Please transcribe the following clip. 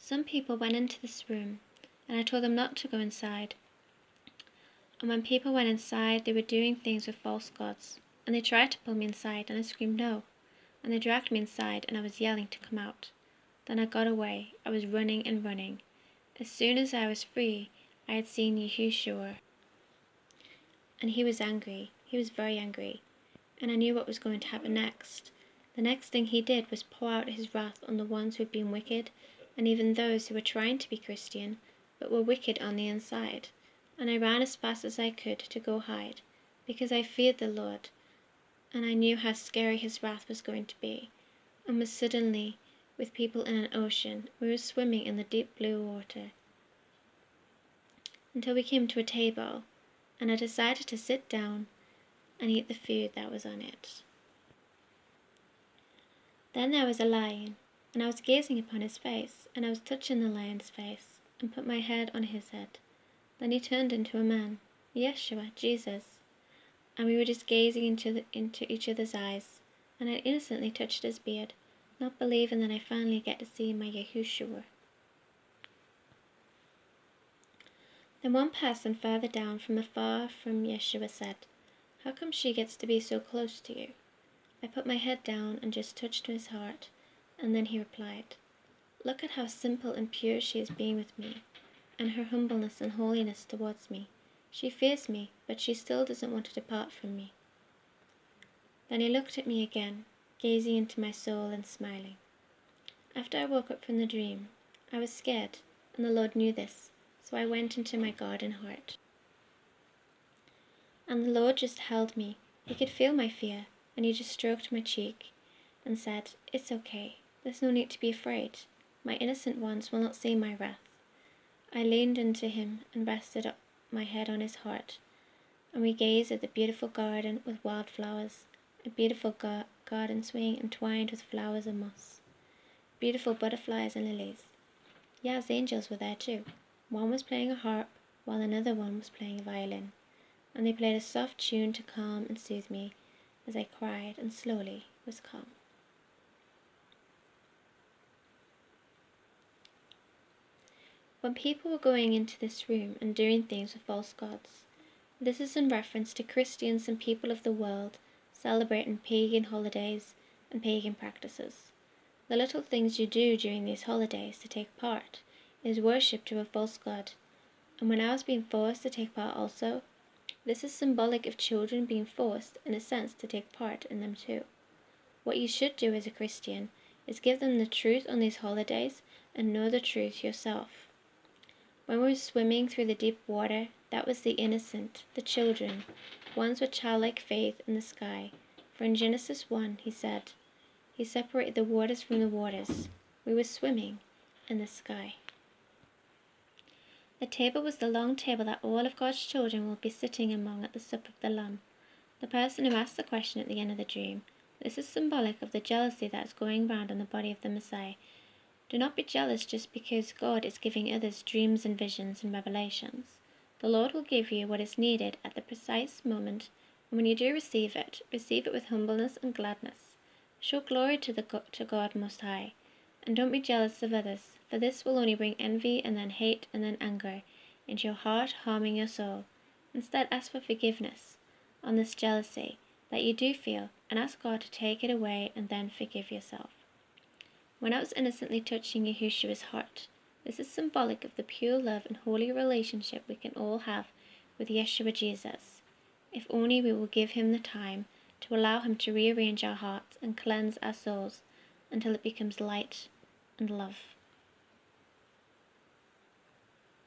Some people went into this room, and I told them not to go inside. And when people went inside, they were doing things with false gods. And they tried to pull me inside, and I screamed no. And they dragged me inside, and I was yelling to come out. Then I got away. I was running and running. As soon as I was free, I had seen Yeshua. And he was angry. He was very angry. And I knew what was going to happen next. The next thing he did was pour out his wrath on the ones who had been wicked, and even those who were trying to be Christian, but were wicked on the inside. And I ran as fast as I could to go hide, because I feared the Lord, and I knew how scary his wrath was going to be. And was suddenly with people in an ocean. We were swimming in the deep blue water, until we came to a table, and I decided to sit down and eat the food that was on it. Then there was a lion, and I was gazing upon his face, and I was touching the lion's face, and put my head on his head. Then he turned into a man, Yeshua, Jesus, and we were just gazing into each other's eyes, and I innocently touched his beard, not believing that I finally get to see my Yeshua. Then one person further down from afar from Yeshua said, "How come she gets to be so close to you?" I put my head down and just touched his heart, and then he replied, "Look at how simple and pure she is being with me, and her humbleness and holiness towards me. She fears me, but she still doesn't want to depart from me." Then he looked at me again, gazing into my soul and smiling. After I woke up from the dream, I was scared, and the Lord knew this, so I went into my garden heart. And the Lord just held me. He could feel my fear, and he just stroked my cheek and said, "It's okay. There's no need to be afraid. My innocent ones will not see my wrath." I leaned into him and rested up my head on his heart, and we gazed at the beautiful garden with wildflowers, a beautiful garden swing entwined with flowers and moss, beautiful butterflies and lilies. Yes, angels were there too. One was playing a harp, while another one was playing a violin, and they played a soft tune to calm and soothe me as I cried and slowly was calm. When people were going into this room and doing things with false gods, this is in reference to Christians and people of the world celebrating pagan holidays and pagan practices. The little things you do during these holidays to take part is worship to a false god, and when I was being forced to take part also, this is symbolic of children being forced, in a sense, to take part in them too. What you should do as a Christian is give them the truth on these holidays and know the truth yourself. When we were swimming through the deep water, that was the innocent, the children, ones with childlike faith in the sky. For in Genesis 1, he said, he separated the waters from the waters. We were swimming in the sky. The table was the long table that all of God's children will be sitting among at the supper of the Lamb. The person who asked the question at the end of the dream, this is symbolic of the jealousy that is going round in the body of the Messiah. Do not be jealous just because God is giving others dreams and visions and revelations. The Lord will give you what is needed at the precise moment, and when you do receive it with humbleness and gladness. Show glory to God Most High, and don't be jealous of others, for this will only bring envy and then hate and then anger into your heart, harming your soul. Instead, ask for forgiveness on this jealousy that you do feel, and ask God to take it away and then forgive yourself. When I was innocently touching Yeshua's heart, this is symbolic of the pure love and holy relationship we can all have with Yeshua Jesus, if only we will give him the time to allow him to rearrange our hearts and cleanse our souls until it becomes light and love.